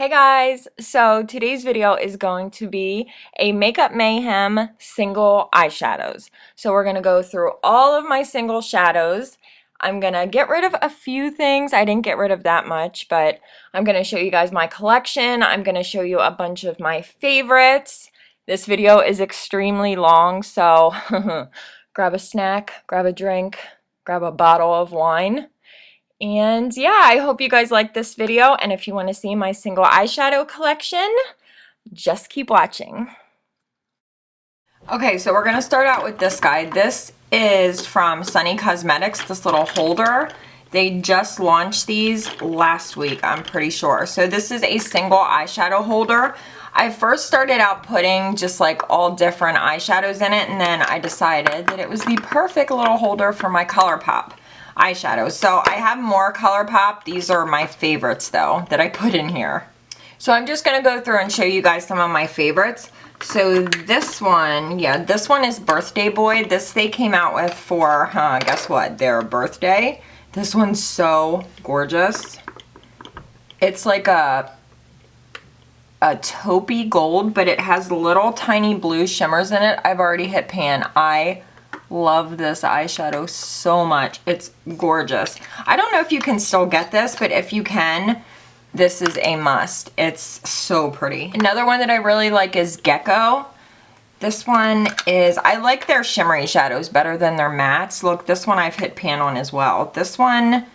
Hey guys, so today's video is going to be a Makeup Mayhem single eyeshadows. So we're going to go through all of my single shadows. I'm going to get rid of a few things. I didn't get rid of that much, but I'm going to show you guys my collection. I'm going to show you a bunch of my favorites. This video is extremely long, so grab a snack, grab a drink, grab a bottle of wine. And yeah, I hope you guys like this video, and if you want to see my single eyeshadow collection, just keep watching. Okay, so we're going to start out with this guy. This is from Sunny Cosmetics, this little holder. They just launched these last week, I'm pretty sure. So this is a single eyeshadow holder. I first started out putting just like all different eyeshadows in it, and then I decided that it was the perfect little holder for my Colourpop eyeshadows. So I have more Colourpop. These are my favorites though that I put in here. So I'm just gonna go through and show you guys some of my favorites. So this one, yeah, this one is Birthday Boy. This they came out with for, guess what, their birthday. This one's so gorgeous. It's like a taupey gold, but it has little tiny blue shimmers in it. I've already hit pan. I love this eyeshadow so much. It's gorgeous. I don't know if you can still get this, but if you can, this is a must. It's so pretty. Another one that I really like is Gecko. This one is, I like their shimmery shadows better than their mattes. Look, this one I've hit pan on as well. This one,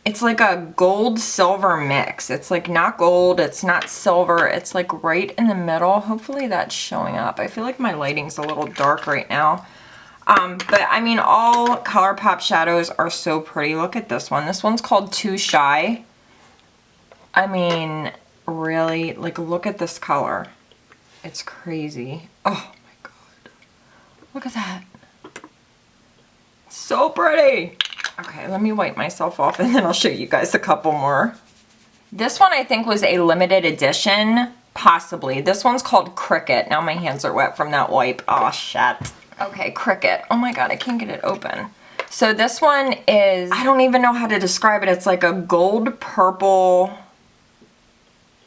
it's like a gold silver mix. It's like not gold, it's not silver, it's like right in the middle. Hopefully that's showing up. I feel like my lighting's a little dark right now. But I mean, all Colourpop shadows are so pretty. Look at this one. This one's called Too Shy. I mean, really, like, look at this color. It's crazy. Oh my god. Look at that. So pretty. Okay, let me wipe myself off and then I'll show you guys a couple more. This one I think was a limited edition, possibly. This one's called Cricket. Now my hands are wet from that wipe. Oh, shit. Okay, Cricket. Oh my god, I can't get it open. So this one is, I don't even know how to describe it. It's like a gold purple.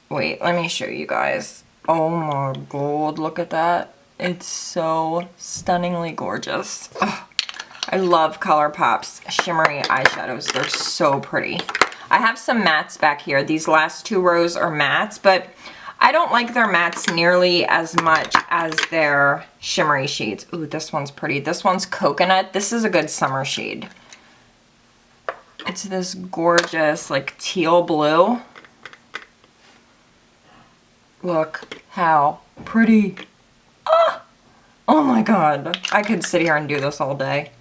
Wait, let me show you guys. Oh my god, look at that. It's so stunningly gorgeous. Ugh. I love Colourpop's shimmery eyeshadows. They're so pretty. I have some mattes back here. These last two rows are mattes, but I don't like their mattes nearly as much as their shimmery shades. Ooh, this one's pretty. This one's Coconut. This is a good summer shade. It's this gorgeous, like, teal blue. Look how pretty. Ah! Oh my god. I could sit here and do this all day.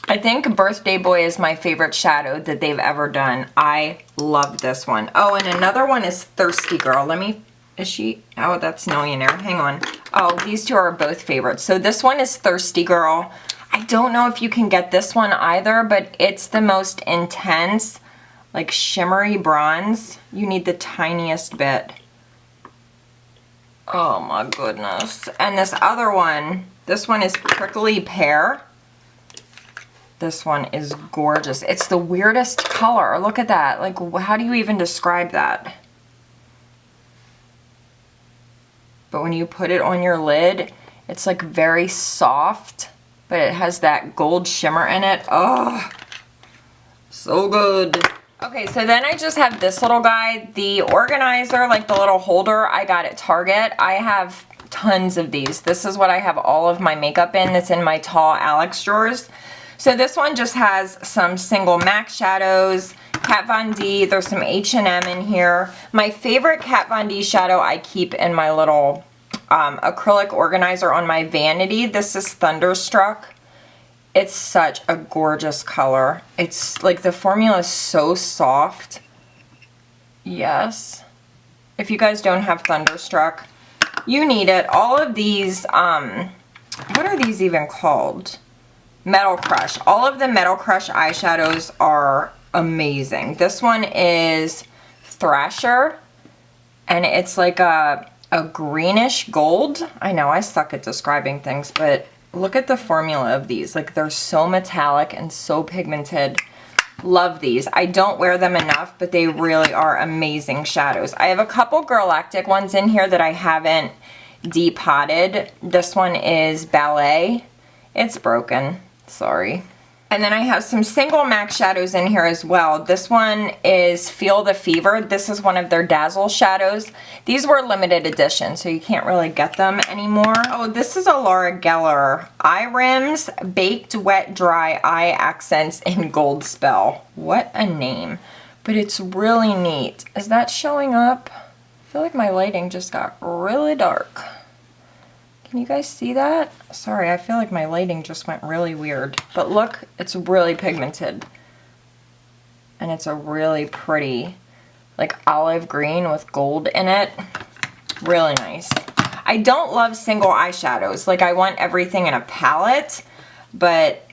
I think Birthday Boy is my favorite shadow that they've ever done. I love this one. Oh, and another one is Thirsty Girl. Let me... Is she? Oh, that's Millionaire. Hang on. Oh, these two are both favorites. So this one is Thirsty Girl. I don't know if you can get this one either, but it's the most intense, like, shimmery bronze. You need the tiniest bit. Oh my goodness. And this other one, this one is Prickly Pear. This one is gorgeous. It's the weirdest color. Look at that. Like, how do you even describe that? But when you put it on your lid, it's like very soft, but it has that gold shimmer in it. Oh, so good. Okay, so then I just have this little guy, the organizer, like the little holder I got at Target. I have tons of these. This is what I have all of my makeup in. That's in my tall Alex drawers. So this one just has some single MAC shadows, Kat Von D, there's some H&M in here. My favorite Kat Von D shadow I keep in my little acrylic organizer on my vanity. This is Thunderstruck. It's such a gorgeous color. It's like the formula is so soft. Yes. If you guys don't have Thunderstruck, you need it. All of these, what are these even called? Metal Crush. All of the Metal Crush eyeshadows are amazing. This one is Thrasher, and it's like a greenish gold. I know I suck at describing things, but look at the formula of these. Like, they're so metallic and so pigmented. Love these. I don't wear them enough, but they really are amazing shadows. I have a couple GIRLACTIK ones in here that I haven't depotted. This one is Ballet. It's broken. Sorry. And then I have some single MAC shadows in here as well. This one is Feel the Fever. This is one of their Dazzle shadows. These were limited edition, so you can't really get them anymore. Oh, this is a Laura Geller. Eye Rims, Baked Wet Dry Eye Accents in Gold Spell. What a name. But it's really neat. Is that showing up? I feel like my lighting just got really dark. Can you guys see that? Sorry, I feel like my lighting just went really weird. But look, it's really pigmented. And it's a really pretty, like olive green with gold in it. Really nice. I don't love single eyeshadows. Like I want everything in a palette, but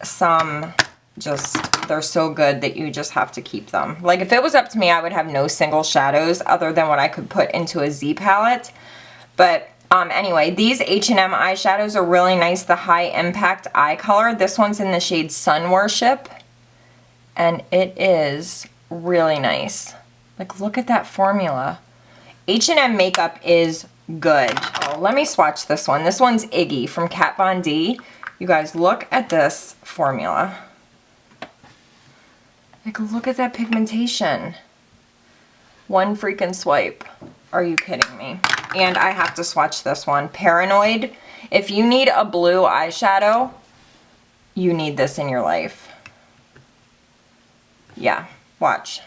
some just, they're so good that you just have to keep them. Like if it was up to me, I would have no single shadows other than what I could put into a Z palette. But anyway, these H&M eyeshadows are really nice. The High Impact Eye Color. This one's in the shade Sun Worship. And it is really nice. Like, look at that formula. H&M makeup is good. Oh, let me swatch this one. This one's Iggy from Kat Von D. You guys, look at this formula. Like, look at that pigmentation. One freaking swipe. Are you kidding me? And I have to swatch this one. Paranoid. If you need a blue eyeshadow, you need this in your life. Yeah, watch.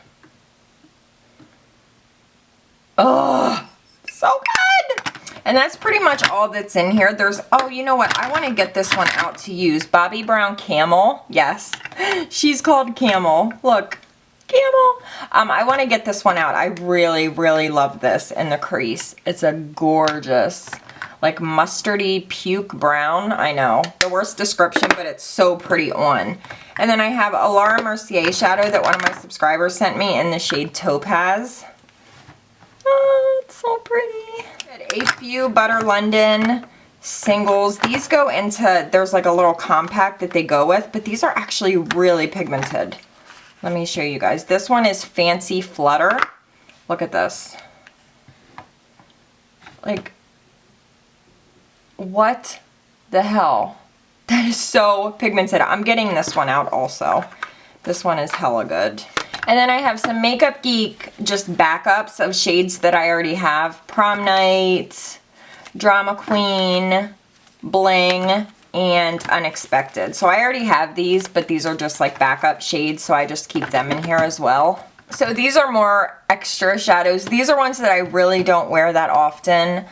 Oh, so good! And that's pretty much all that's in here. There's, oh, you know what? I want to get this one out to use. Bobbi Brown Camel. Yes, she's called Camel. Look. Camel. I want to get this one out. I really, really love this in the crease. It's a gorgeous, like mustardy puke brown. I know, the worst description, but it's so pretty on. And then I have a Laura Mercier shadow that one of my subscribers sent me in the shade Topaz. Oh, it's so pretty. A few Butter London singles. These go into, there's like a little compact that they go with, but these are actually really pigmented. Let me show you guys. This one is Fancy Flutter. Look at this. Like, what the hell? That is so pigmented. I'm getting this one out also. This one is hella good. And then I have some Makeup Geek, just backups of shades that I already have. Prom Night, Drama Queen, Bling, and Unexpected. So I already have these, but these are just like backup shades, so I just keep them in here as well. So these are more extra shadows. These are ones that I really don't wear that often,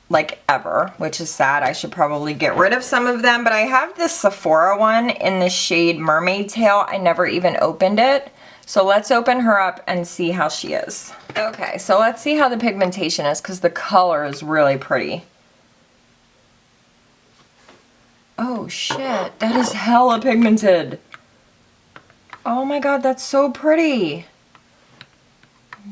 like ever, which is sad. I should probably get rid of some of them, but I have this Sephora one in the shade Mermaid Tail. I never even opened it. So let's open her up and see how she is. Okay, so let's see how the pigmentation is, because the color is really pretty. Oh shit, that is hella pigmented. Oh my god, that's so pretty.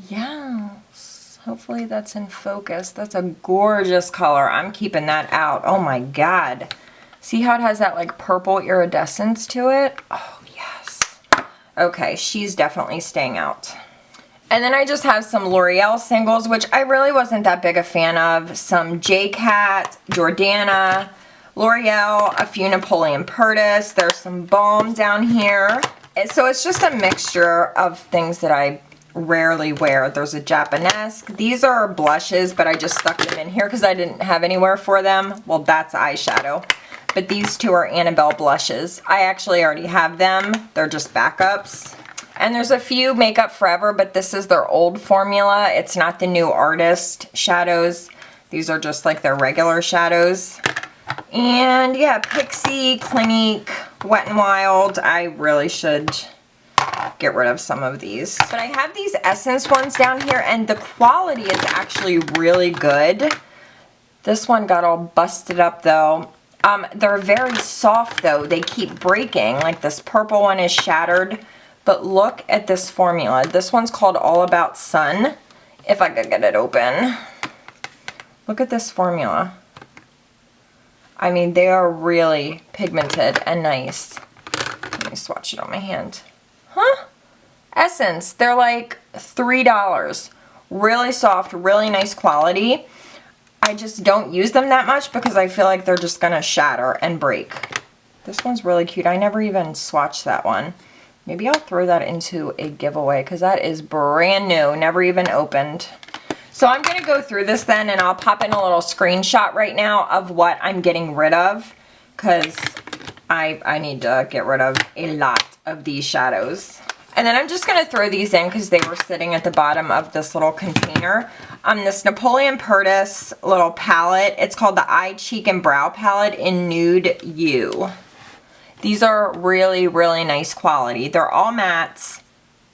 Yes, hopefully that's in focus. That's a gorgeous color. I'm keeping that out. Oh my god. See how it has that like purple iridescence to it? Oh yes. Okay, she's definitely staying out. And then I just have some L'Oreal singles, which I really wasn't that big a fan of. Some J-Cat, Jordana, L'Oreal, a few Napoleon Purtis. There's some balm down here. So it's just a mixture of things that I rarely wear. There's a Japanesque. These are blushes, but I just stuck them in here because I didn't have anywhere for them. Well, that's eyeshadow. But these two are Annabelle blushes. I actually already have them. They're just backups. And there's a few Makeup Forever, but this is their old formula. It's not the new artist shadows. These are just like their regular shadows. And yeah, Pixie, Clinique, Wet n Wild. I really should get rid of some of these. But I have these Essence ones down here, and the quality is actually really good. This one got all busted up though. They're very soft though. They keep breaking. Like this purple one is shattered. But look at this formula. This one's called All About Sun. If I could get it open. Look at this formula. I mean, they are really pigmented and nice. Let Let me swatch it on my hand. Huh? Essence. They're like $3. Really soft, really nice quality. I just don't use them that much because I feel like they're just gonna shatter and break. This one's really cute. I never even swatched that one. Maybe I'll throw that into a giveaway because that is brand new, never even opened. So I'm gonna go through this then, and I'll pop in a little screenshot right now of what I'm getting rid of, because I need to get rid of a lot of these shadows. And then I'm just gonna throw these in because they were sitting at the bottom of this little container. This Napoleon Purtis little palette, it's called the Eye, Cheek, and Brow palette in Nude U. These are really, really nice quality. They're all mattes.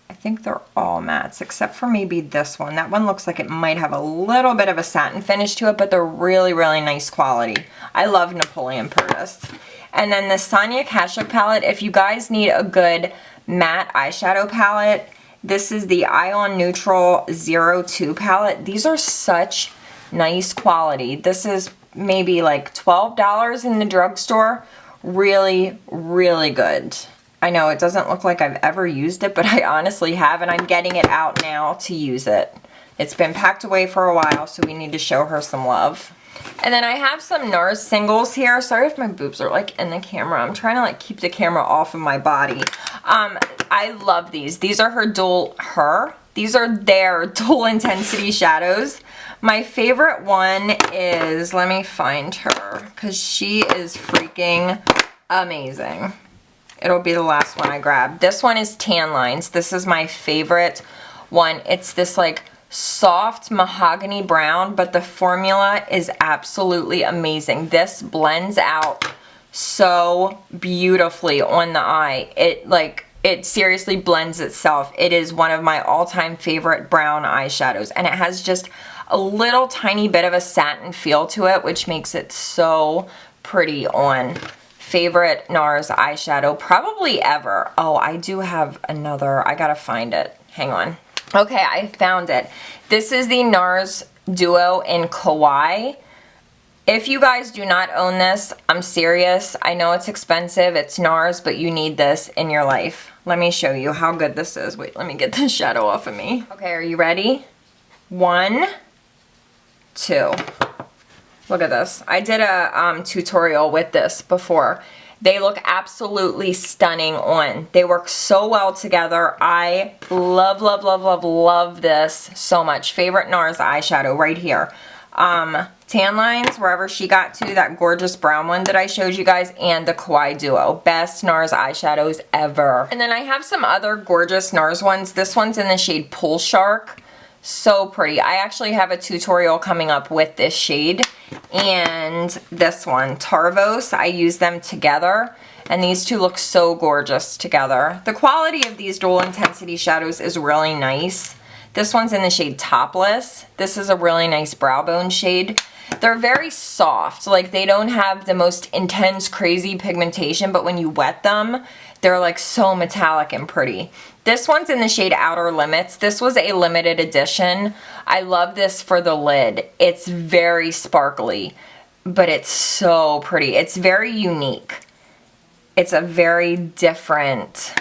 I think they're all mattes, except for maybe this one. That one looks like it might have a little bit of a satin finish to it, but they're really, really nice quality. I love Napoleon Purtis. And then the Sonia Kashuk palette, if you guys need a good matte eyeshadow palette, this is the Ion Neutral 02 palette. These are such nice quality. This is maybe like $12 in the drugstore. Really, really good. I know it doesn't look like I've ever used it, but I honestly have, and I'm getting it out now to use it. It's been packed away for a while, so we need to show her some love. And then I have some Nars singles here. Sorry if my boobs are like in the camera. I'm trying to like keep the camera off of my body. I love these. These are these are their dual intensity shadows. My favorite one is, let me find her, because she is freaking amazing. It'll be the last one I grabbed. This one is Tan Lines. This is my favorite one. It's this like soft mahogany brown, but the formula is absolutely amazing. This blends out so beautifully on the eye. It seriously blends itself. It is one of my all-time favorite brown eyeshadows, and it has just a little tiny bit of a satin feel to it, which makes it so pretty on. Favorite Nars eyeshadow probably ever. Oh, I do have another. I gotta find it. Hang on. Okay, I found it. This is the Nars Duo in Kawaii. If you guys do not own this, I'm serious. I know it's expensive. It's Nars, but you need this in your life. Let me show you how good this is. Wait, let me get this shadow off of me. Okay, are you ready? 1, 2. Look at this. I did a tutorial with this before. They look absolutely stunning on. They work so well together. I love, love, love, love, love this so much. Favorite Nars eyeshadow right here. Tan Lines, wherever she got to, that gorgeous brown one that I showed you guys, and the Kawaii Duo. Best Nars eyeshadows ever. And then I have some other gorgeous Nars ones. This one's in the shade Pool Shark. So pretty. I actually have a tutorial coming up with this shade. And this one, Tarvos, I use them together. And these two look so gorgeous together. The quality of these dual intensity shadows is really nice. This one's in the shade Topless. This is a really nice brow bone shade. They're very soft. Like, they don't have the most intense, crazy pigmentation, but when you wet them, they're like so metallic and pretty. This one's in the shade Outer Limits. This was a limited edition. I love this for the lid. It's very sparkly, but it's so pretty. It's very unique. It's a very different,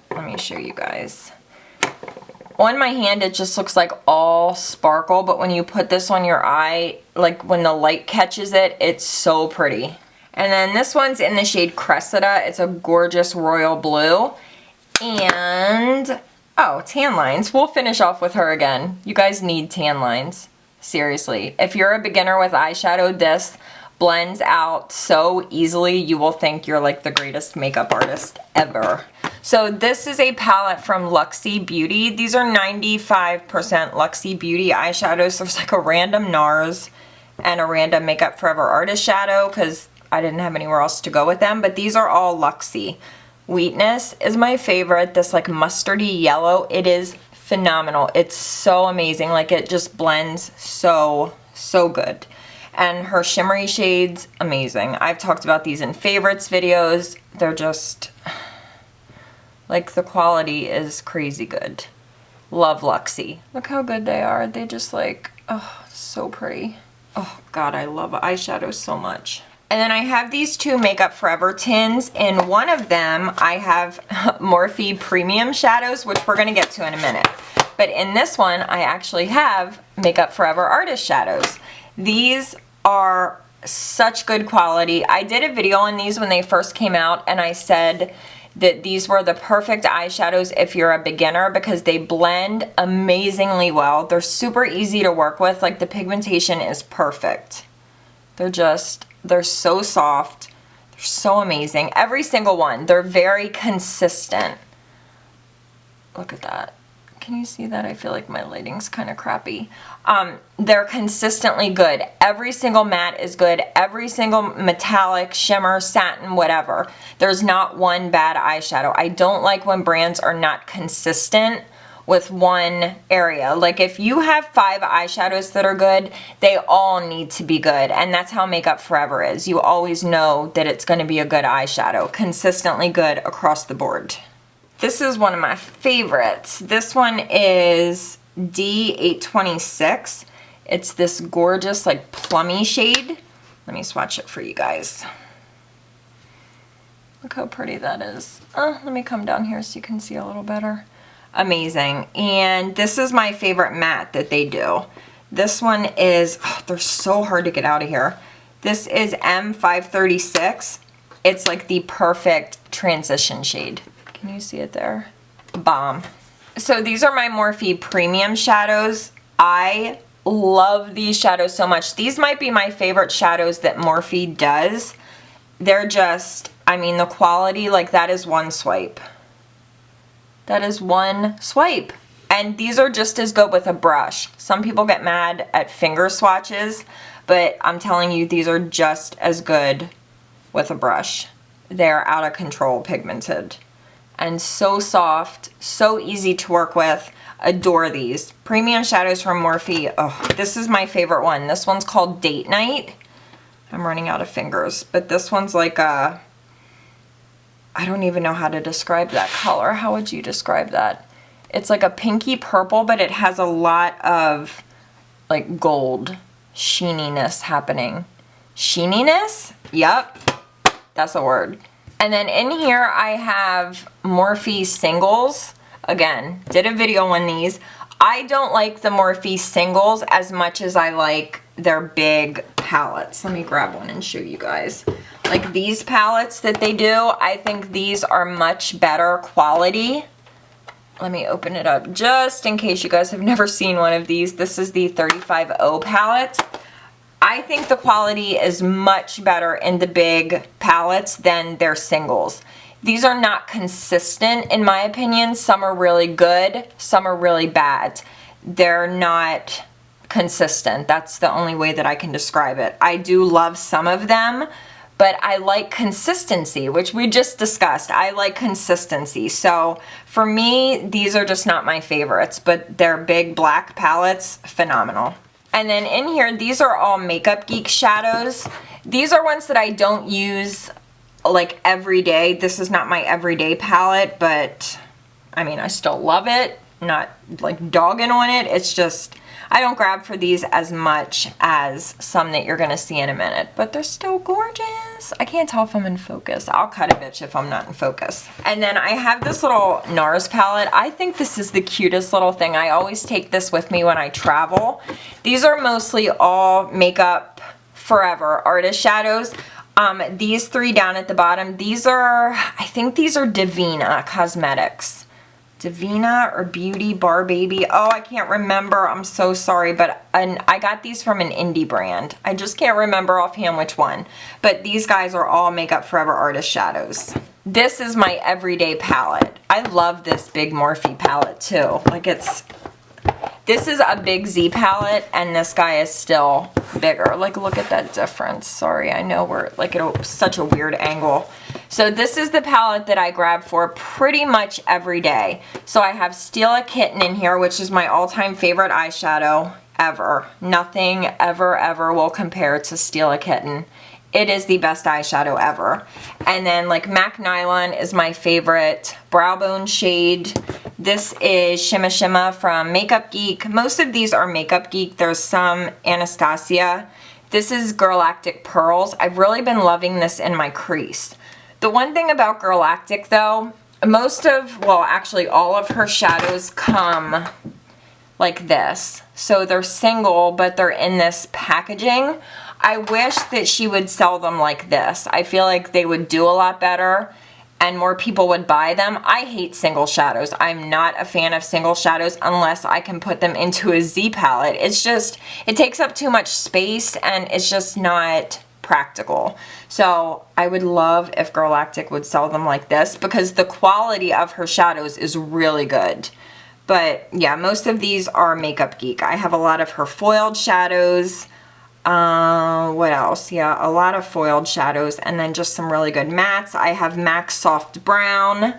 let me show you guys. On my hand, it just looks like all sparkle, but when you put this on your eye, like when the light catches it, it's so pretty. And then this one's in the shade Cressida. It's a gorgeous royal blue. And, oh, Tan Lines. We'll finish off with her again. You guys need Tan Lines. Seriously. If you're a beginner with eyeshadow, this blends out so easily, you will think you're like the greatest makeup artist ever. So this is a palette from Luxie Beauty. These are 95% Luxie Beauty eyeshadows. There's like a random Nars and a random Makeup Forever Artist shadow because I didn't have anywhere else to go with them, but these are all Luxie. Weakness is my favorite, this like mustardy yellow. It is phenomenal. It's so amazing. Like, it just blends so good. And her shimmery shades, amazing. I've talked about these in favorites videos. They're just, like, the quality is crazy good. Love Luxie. Look how good they are. They just like, oh, so pretty. Oh God, I love eyeshadows so much. And then I have these two Makeup Forever tins. In one of them, I have Morphe Premium Shadows, which we're gonna get to in a minute. But in this one, I actually have Makeup Forever Artist Shadows. These are such good quality. I did a video on these when they first came out, and I said that these were the perfect eyeshadows if you're a beginner because they blend amazingly well. They're super easy to work with. Like, the pigmentation is perfect. They're so soft. They're so amazing. Every single one. They're very consistent. Look at that. Can you see that? I feel like my lighting's kind of crappy. They're consistently good. Every single matte is good. Every single metallic, shimmer, satin, whatever. There's not one bad eyeshadow. I don't like when brands are not consistent with one area. Like, if you have 5 eyeshadows that are good, they all need to be good. And that's how Makeup Forever is. You always know that it's going to be a good eyeshadow. Consistently good across the board. This is one of my favorites. This one is D826. It's this gorgeous, like, plummy shade. Let me swatch it for you guys. Look how pretty that is. Let me come down here so you can see a little better. Amazing. And this is my favorite matte that they do. This one is, they're so hard to get out of here. This is M536. It's like the perfect transition shade. Can you see it there? Bomb. So these are my Morphe Premium Shadows. I love these shadows so much. These might be my favorite shadows that Morphe does. They're just, I mean, the quality, like, that is one swipe. That is one swipe. And these are just as good with a brush. Some people get mad at finger swatches, but I'm telling you, these are just as good with a brush. They're out of control pigmented. And so soft, so easy to work with. Adore these. Premium shadows from Morphe. Oh, this is my favorite one. This one's called Date Night. I'm running out of fingers, but this one's like a, I don't even know how to describe that color. How would you describe that? It's like a pinky purple, but it has a lot of like gold sheeniness happening. Sheeniness? Yep, that's a word. And then in here I have Morphe singles. Again, did a video on these. I don't like the Morphe singles as much as I like their big palettes. Let me grab one and show you guys. Like these palettes that they do, I think these are much better quality. Let me open it up just in case you guys have never seen one of these. This is the 35O palette. I think the quality is much better in the big palettes than their singles. These are not consistent in my opinion. Some are really good, some are really bad. They're not consistent. That's the only way that I can describe it. I do love some of them, but I like consistency, which we just discussed. I like consistency. So for me, these are just not my favorites, but their big black palettes, phenomenal. And then in here, these are all Makeup Geek shadows. These are ones that I don't use like every day. This is not my everyday palette, but I mean, I still love it. Not like dogging on it. It's just, I don't grab for these as much as some that you're gonna see in a minute, but they're still gorgeous. I can't tell if I'm in focus. I'll cut a bitch if I'm not in focus. And then I have this little Nars palette. I think this is the cutest little thing. I always take this with me when I travel. These are mostly all Makeup Forever Artist Shadows. These three down at the bottom, these are, I think these are Divina Cosmetics. Divina or Beauty Bar Baby. Oh, I can't remember. I'm so sorry, but I got these from an indie brand. I just can't remember offhand which one. But these guys are all Makeup Forever Artist Shadows. This is my everyday palette. I love this big Morphe palette too. Like this is a big Z palette and this guy is still bigger. Like look at that difference. Sorry, I know we're like at such a weird angle. So this is the palette that I grab for pretty much every day. So I have Steal a Kitten in here, which is my all-time favorite eyeshadow ever. Nothing ever will compare to Steal a Kitten. It is the best eyeshadow ever. And then like MAC Nylon is my favorite brow bone shade. This is Shimma Shimma from Makeup Geek. Most of these are Makeup Geek. There's some Anastasia This is GIRLACTIK Pearls. I've really been loving this in my crease. The one thing about GIRLACTIK though, most of, well actually all of her shadows come like this. So they're single, but they're in this packaging. I wish that she would sell them like this. I feel like they would do a lot better and more people would buy them. I hate single shadows. I'm not a fan of single shadows unless I can put them into a Z palette. It's just, it takes up too much space and it's just not practical. So I would love if GIRLACTIK would sell them like this because the quality of her shadows is really good. But yeah, most of these are Makeup Geek. I have a lot of her foiled shadows. What else? Yeah, a lot of foiled shadows and then just some really good mattes. I have MAC Soft Brown.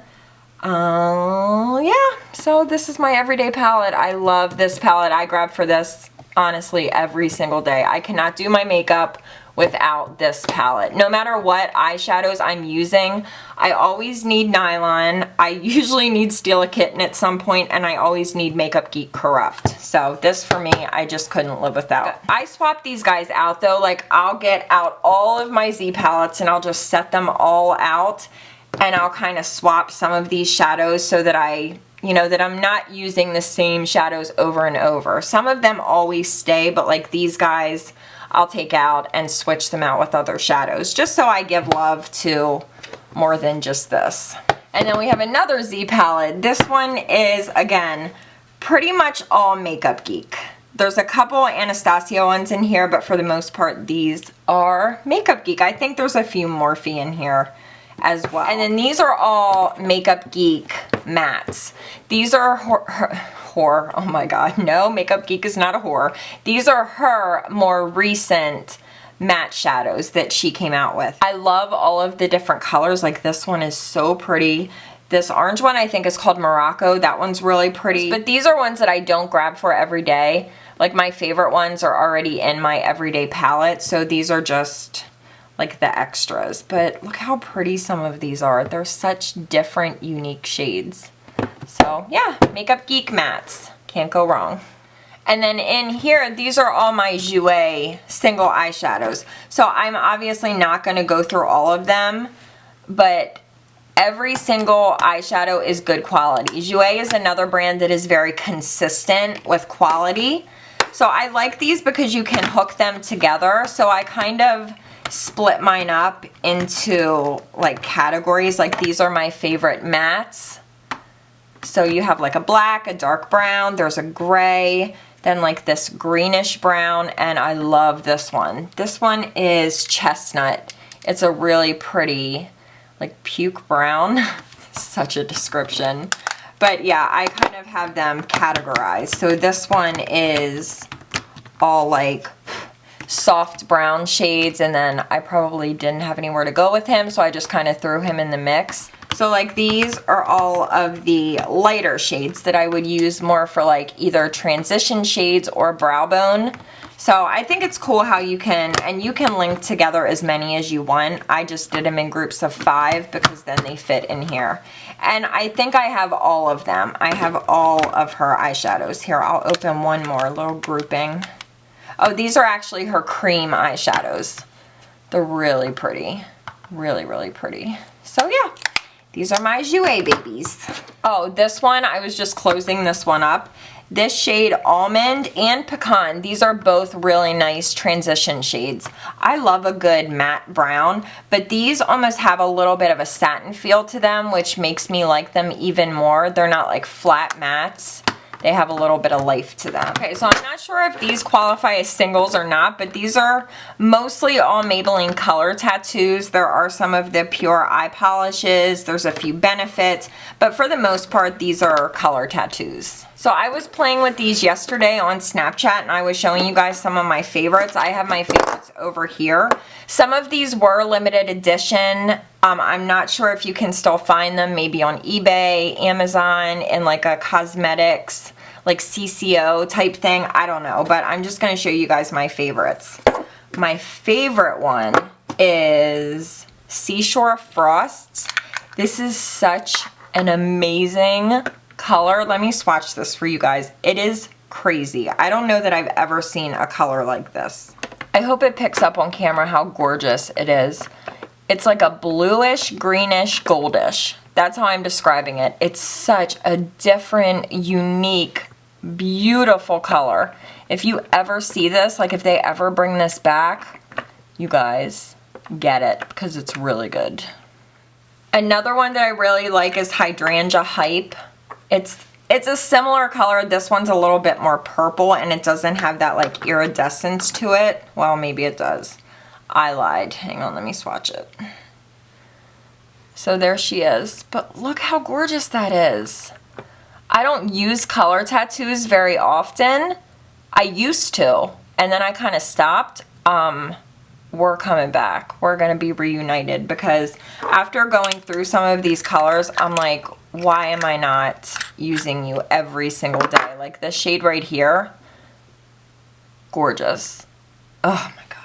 Yeah, so this is my everyday palette. I love this palette. I grab for this honestly every single day. I cannot do my makeup without this palette. No matter what eyeshadows I'm using, I always need nylon. I usually need Steel Kitten at some point, and I always need Makeup Geek Corrupt. So this for me, I just couldn't live without. I swap these guys out though. Like I'll get out all of my Z palettes and I'll just set them all out and I'll kind of swap some of these shadows so that that I'm not using the same shadows over and over. Some of them always stay, but like these guys, I'll take out and switch them out with other shadows, just so I give love to more than just this. And then we have another Z palette. This one is, again, pretty much all Makeup Geek. There's a couple Anastasia ones in here, but for the most part, these are Makeup Geek. I think there's a few Morphe in here as well. And then these are all Makeup Geek mattes. These are oh my god, no, Makeup Geek is not a whore. These are her more recent matte shadows that she came out with. I love all of the different colors. Like this one is so pretty. This orange one I think is called Morocco. That one's really pretty. But these are ones that I don't grab for every day. Like my favorite ones are already in my everyday palette, so these are just like the extras. But look how pretty some of these are. They're such different, unique shades. So yeah, Makeup Geek mattes. Can't go wrong. And then in here, these are all my Jouer single eyeshadows. So I'm obviously not going to go through all of them, but every single eyeshadow is good quality. Jouer is another brand that is very consistent with quality. So I like these because you can hook them together. So I kind of split mine up into like categories. Like these are my favorite mattes. So you have like a black, a dark brown, there's a gray, then like this greenish brown, and I love this one. This one is chestnut. It's a really pretty like puke brown. Such a description. But yeah, I kind of have them categorized. So this one is all like soft brown shades, and then I probably didn't have anywhere to go with him, so I just kind of threw him in the mix. So like these are all of the lighter shades that I would use more for like either transition shades or brow bone. So I think it's cool how you can, and you can link together as many as you want. I just did them in groups of 5 because then they fit in here. And I think I have all of them. I have all of her eyeshadows. Here, I'll open one more little grouping. Oh, these are actually her cream eyeshadows. They're really pretty. Really, really pretty. So yeah. These are my Jouer babies. Oh, this one, I was just closing this one up. This shade Almond and Pecan, these are both really nice transition shades. I love a good matte brown, but these almost have a little bit of a satin feel to them, which makes me like them even more. They're not like flat mattes. They have a little bit of life to them. Okay, so I'm not sure if these qualify as singles or not, but these are mostly all Maybelline color tattoos. There are some of the pure eye polishes. There's a few Benefits, but for the most part, these are color tattoos. So I was playing with these yesterday on Snapchat, and I was showing you guys some of my favorites. I have my favorites over here. Some of these were limited edition. I'm not sure if you can still find them, maybe on eBay, Amazon, in like a cosmetics, like CCO type thing. I don't know, but I'm just going to show you guys my favorites. My favorite one is Seashore Frosts. This is such an amazing color. Let me swatch this for you guys. It is crazy. I don't know that I've ever seen a color like this. I hope it picks up on camera how gorgeous it is. It's like a bluish, greenish, goldish. That's how I'm describing it. It's such a different, unique, beautiful color. If you ever see this, like if they ever bring this back, you guys get it because it's really good. Another one that I really like is Hydrangea Hype. It's a similar color. This one's a little bit more purple and it doesn't have that like iridescence to it. Well, maybe it does. I lied. Hang on, let me swatch it. So there she is. But look how gorgeous that is. I don't use color tattoos very often. I used to, and then I kind of stopped. We're coming back. We're gonna be reunited because after going through some of these colors, I'm like, why am I not using you every single day? Like this shade right here, gorgeous. Oh my God.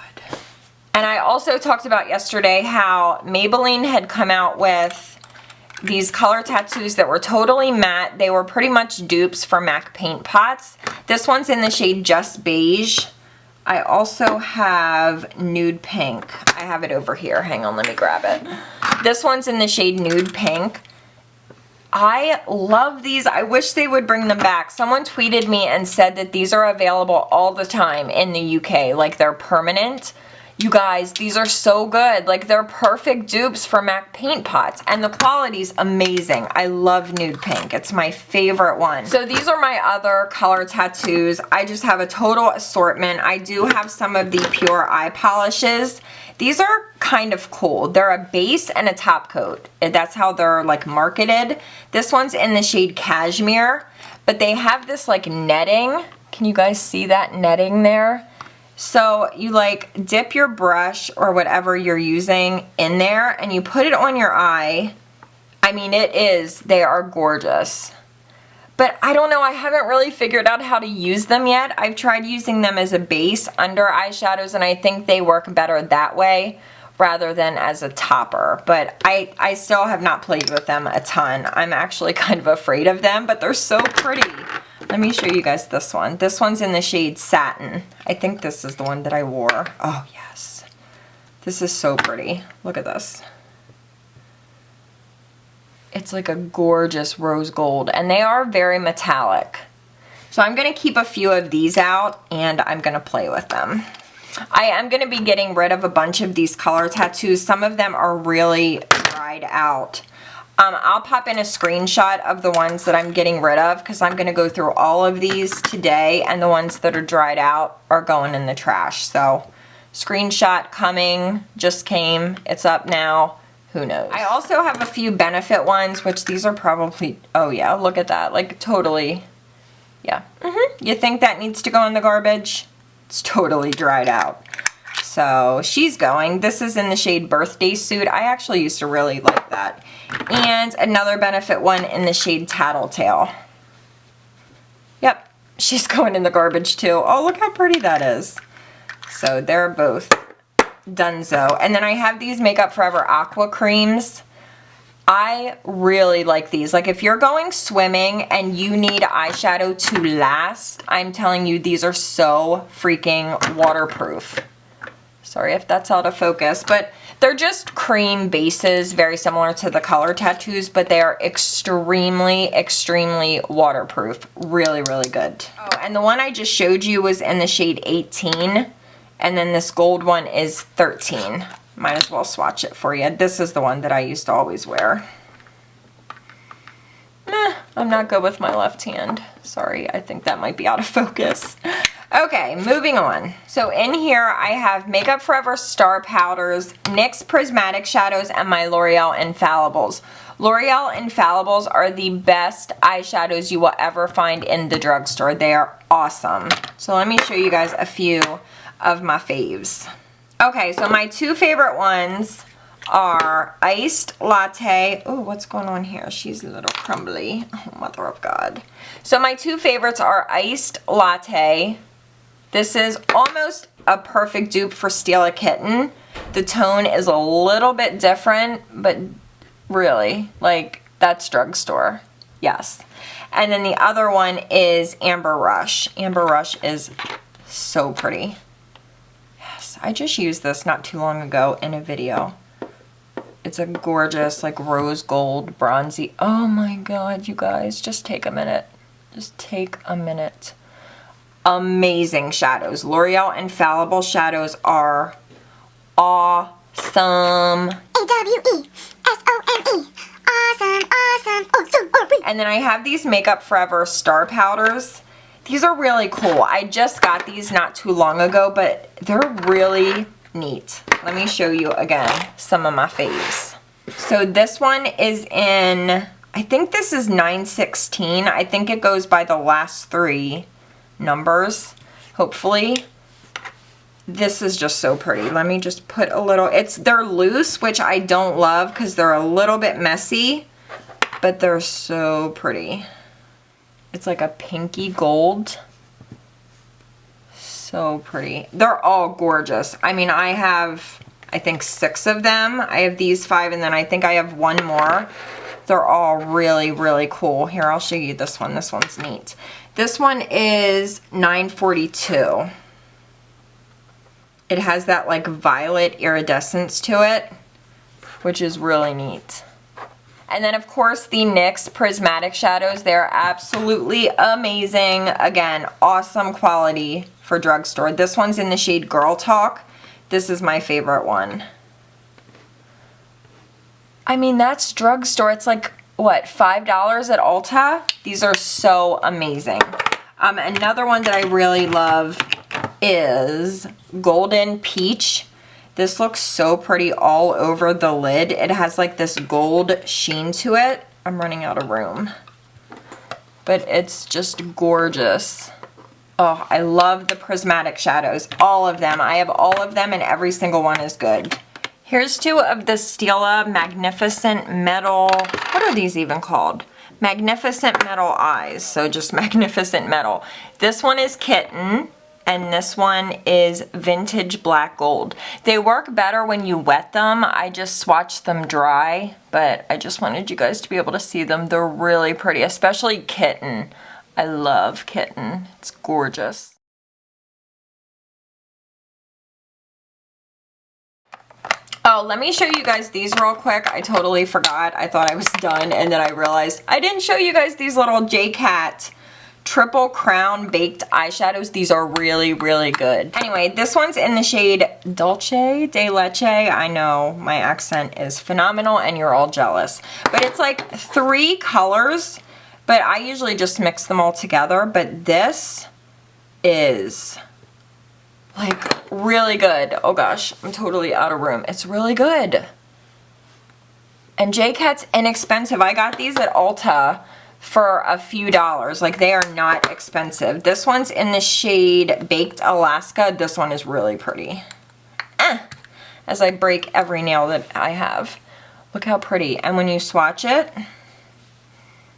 And I also talked about yesterday how Maybelline had come out with these color tattoos that were totally matte. They were pretty much dupes for MAC paint pots. This one's in the shade Just Beige. I also have Nude Pink. I have it over here. Hang on, let me grab it. This one's in the shade Nude Pink. I love these. I wish they would bring them back. Someone tweeted me and said that these are available all the time in the UK, like they're permanent. You guys, these are so good. Like they're perfect dupes for MAC paint pots and the quality's amazing. I love Nude Pink. It's my favorite one. So these are my other color tattoos. I just have a total assortment. I do have some of the pure eye polishes. These are kind of cool. They're a base and a top coat. That's how they're like marketed. This one's in the shade Cashmere, but they have this like netting. Can you guys see that netting there? So you like dip your brush or whatever you're using in there and you put it on your eye. I mean, they are gorgeous. But I don't know, I haven't really figured out how to use them yet. I've tried using them as a base under eyeshadows and I think they work better that way rather than as a topper. But I still have not played with them a ton. I'm actually kind of afraid of them, but they're so pretty. Let me show you guys this one. This one's in the shade Satin. I think this is the one that I wore. Oh, yes. This is so pretty. Look at this. It's like a gorgeous rose gold, and they are very metallic. So I'm going to keep a few of these out, and I'm going to play with them. I am going to be getting rid of a bunch of these color tattoos. Some of them are really dried out. I'll pop in a screenshot of the ones that I'm getting rid of because I'm going to go through all of these today and the ones that are dried out are going in the trash. So screenshot coming, just came, it's up now, who knows. I also have a few Benefit ones, which these are probably, oh yeah, look at that, like totally, yeah. You think that needs to go in the garbage? It's totally dried out. So she's going. This is in the shade Birthday Suit. I actually used to really like that. And another Benefit one in the shade Tattletale. Yep, she's going in the garbage too. Oh, look how pretty that is. So they're both donezo. And then I have these Makeup Forever Aqua Creams. I really like these. Like if you're going swimming and you need eyeshadow to last, I'm telling you, these are so freaking waterproof. Sorry if that's out of focus, but they're just cream bases, very similar to the color tattoos, but they are extremely, extremely waterproof. Really, really good. Oh, and the one I just showed you was in the shade 18, and then this gold one is 13. Might as well swatch it for you. This is the one that I used to always wear. I'm not good with my left hand. Sorry, I think that might be out of focus. Okay, moving on. So in here I have Makeup Forever Star Powders, NYX Prismatic Shadows, and my L'Oreal Infallibles. L'Oreal Infallibles are the best eyeshadows you will ever find in the drugstore. They are awesome. So let me show you guys a few of my faves. Okay, so my two favorite ones are Iced Latte. Oh, what's going on here? She's a little crumbly. Oh, mother of God. So my two favorites are Iced Latte. This is almost a perfect dupe for Steal a Kitten. The tone is a little bit different, but really, like, that's drugstore. Yes. And then the other one is Amber Rush. Amber Rush is so pretty. Yes. this. I just used this not too long ago in a video. It's a gorgeous, like, rose gold, bronzy. Oh my god, you guys, just take a minute. Just take a minute. Amazing shadows. L'Oreal Infallible shadows are awesome. AWESOME. Awesome, awesome, awesome. And then I have these Makeup Forever Star Powders. These are really cool. I just got these not too long ago, but they're really neat. Let me show you again some of my faves. So this one is in, I think this is 916. I think it goes by the last 3 numbers, hopefully. This is just so pretty. Let me just put a little, they're loose, which I don't love because they're a little bit messy, but they're so pretty. It's like a pinky gold. So pretty. They're all gorgeous. I mean, I have, I think 6 of them. I have these 5, and then I think I have 1 more. They're all really, really cool. Here, I'll show you this one. This one's neat. This one is $9.42. It has that like violet iridescence to it, which is really neat. And then of course the NYX Prismatic Shadows. They're absolutely amazing. Again, awesome quality for drugstore. This one's in the shade Girl Talk. This is my favorite one. I mean, that's drugstore. It's like, what, $5 at Ulta? These are so amazing. Another one that I really love is Golden Peach. This looks so pretty all over the lid. It has like this gold sheen to it. I'm running out of room. But it's just gorgeous. Oh, I love the prismatic shadows. All of them. I have all of them and every single one is good. Here's 2 of the Stila Magnificent Metal. What are these even called? Magnificent Metal Eyes. So just Magnificent Metal. This one is Kitten. And this one is Vintage Black Gold. They work better when you wet them. I just swatched them dry, but I just wanted you guys to be able to see them. They're really pretty, especially Kitten. I love Kitten. It's gorgeous. Oh, let me show you guys these real quick. I totally forgot. I thought I was done, and then I realized I didn't show you guys these little J-Cat Triple Crown Baked Eyeshadows. These are really, really good. Anyway, this one's in the shade Dulce de Leche. I know my accent is phenomenal and you're all jealous. But it's like 3 colors, but I usually just mix them all together. But this is like really good. Oh gosh, I'm totally out of room. It's really good. And J-Cat's inexpensive. I got these at Ulta for a few dollars. Like, they are not expensive. This one's in the shade Baked Alaska. This one is really pretty. As I break every nail that I have. Look how pretty. And when you swatch it,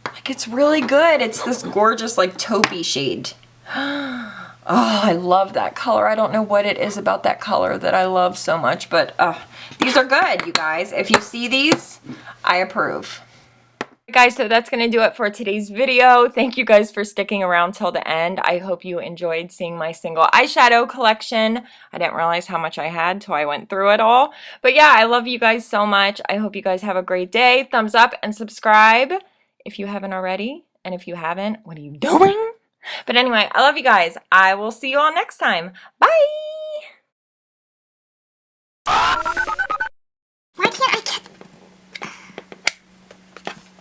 like, it's really good. It's this gorgeous like taupey shade. Oh, I love that color. I don't know what it is about that color that I love so much, but these are good, you guys. If you see these, I approve. Guys, so that's going to do it for today's video. Thank you guys for sticking around till the end. I hope you enjoyed seeing my single eyeshadow collection. I didn't realize how much I had till I went through it all. But yeah, I love you guys so much. I hope you guys have a great day. Thumbs up and subscribe if you haven't already. And if you haven't, what are you doing? But anyway, I love you guys. I will see you all next time. Bye! Why can't I get...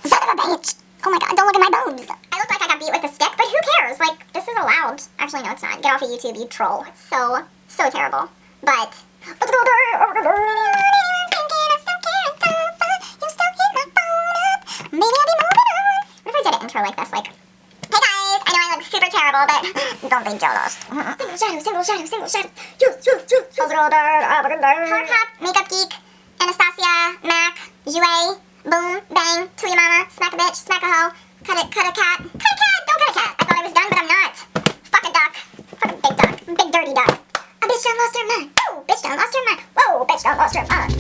Son of a bitch! Oh my god, don't look at my boobs! I look like I got beat with a stick, but who cares? Like, this is allowed. Actually, no, it's not. Get off of YouTube, you troll. It's so terrible. But... Maybe I'll be moving on. What if I did an intro like this? Like, hey guys, I know I look super terrible, but don't be jealous. Single shadow. Colourpop, Makeup Geek, Anastasia, Mac, Jouer, Boom, Bang, To Your Mama, Smack a Bitch, Smack a Hoe, Cut a Cat. Cut a cat! Don't cut a cat! I thought I was done, but I'm not. Fuck a duck. Fuck a big duck. Big dirty duck. A bitch done lost her mind. Whoa, bitch done lost her mind. Whoa, bitch done lost her mind.